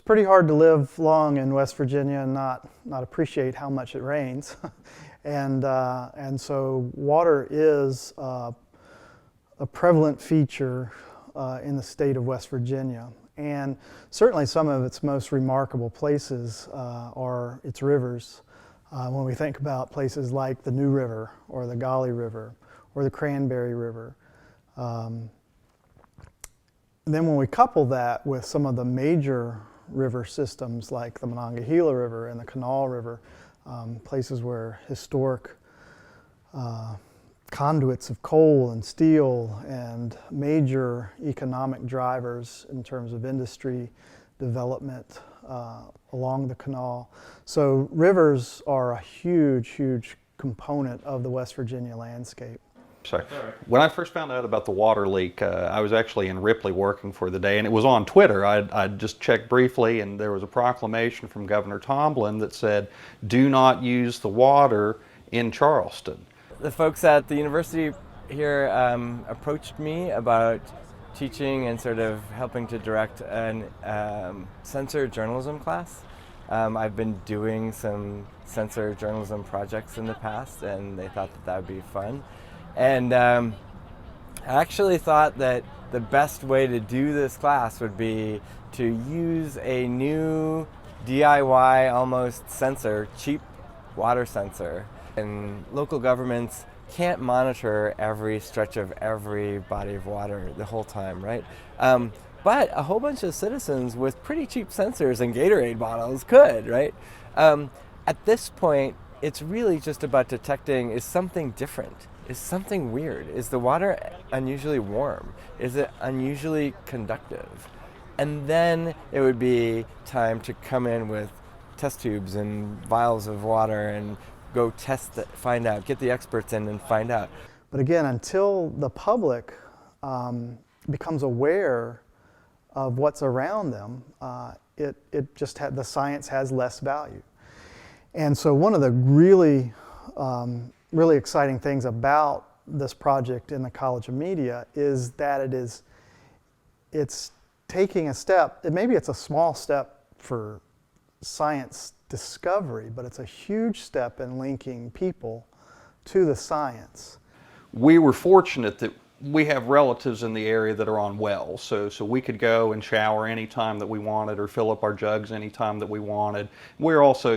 pretty hard to live long in West Virginia and not appreciate how much it rains. And so water is a prevalent feature in the state of West Virginia. And certainly some of its most remarkable places are its rivers. When we think about places like the New River or the Gauley River or the Cranberry River. And then when we couple that with some of the major river systems like the Monongahela River and the Kanawha River, places where historic conduits of coal and steel and major economic drivers in terms of industry development along the canal. So rivers are a huge, huge component of the West Virginia landscape. Sorry. When I first found out about the water leak, I was actually in Ripley working for the day, and it was on Twitter. I just checked briefly, and there was a proclamation from Governor Tomblin that said, "Do not use the water in Charleston." The folks at the university here approached me about teaching and sort of helping to direct an censor journalism class. I've been doing some censor journalism projects in the past, and they thought that that would be fun. And I actually thought that the best way to do this class would be to use a new DIY almost sensor, cheap water sensor. And local governments can't monitor every stretch of every body of water the whole time, right? But a whole bunch of citizens with pretty cheap sensors and Gatorade bottles could, right? At this point, it's really just about detecting, is something different? Is something weird? Is the water unusually warm? Is it unusually conductive? And then it would be time to come in with test tubes and vials of water and go test it, find out, get the experts in and find out. But again, until the public becomes aware of what's around them, the science has less value. And so one of the really exciting things about this project in the College of Media is that it's taking a step. Maybe it's a small step for science discovery, but it's a huge step in linking people to the science. We were fortunate that we have relatives in the area that are on wells, so we could go and shower anytime that we wanted or fill up our jugs anytime that we wanted. We're also,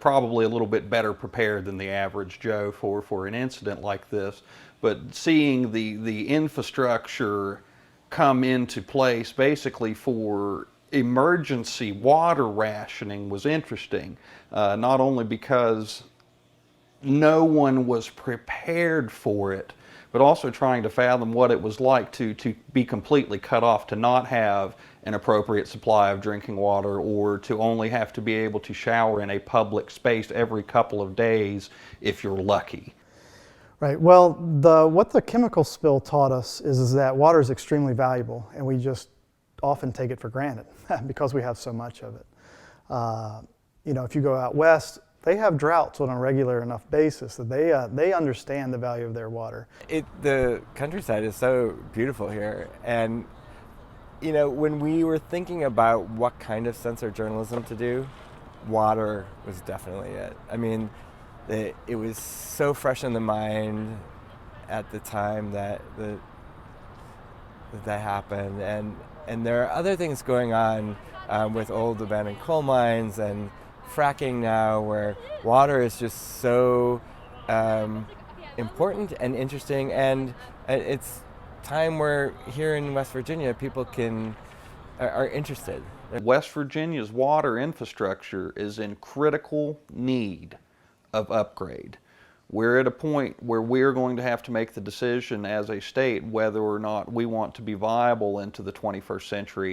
probably a little bit better prepared than the average Joe for an incident like this, but seeing the infrastructure come into place basically for emergency water rationing was interesting, not only because no one was prepared for it, but also trying to fathom what it was like to be completely cut off, to not have an appropriate supply of drinking water, or to only have to be able to shower in a public space every couple of days if you're lucky. Right. Well, what the chemical spill taught us is that water is extremely valuable, and we just often take it for granted because we have so much of it. If you go out west, they have droughts on a regular enough basis that they understand the value of their water. The countryside is so beautiful here, and when we were thinking about what kind of censor journalism to do, water was definitely it. I mean, it was so fresh in the mind at the time that happened, and there are other things going on with old abandoned coal mines and fracking now, where water is just so important and interesting, and it's time where here in West Virginia people are interested. West Virginia's water infrastructure is in critical need of upgrade. We're at a point where we're going to have to make the decision as a state whether or not we want to be viable into the 21st century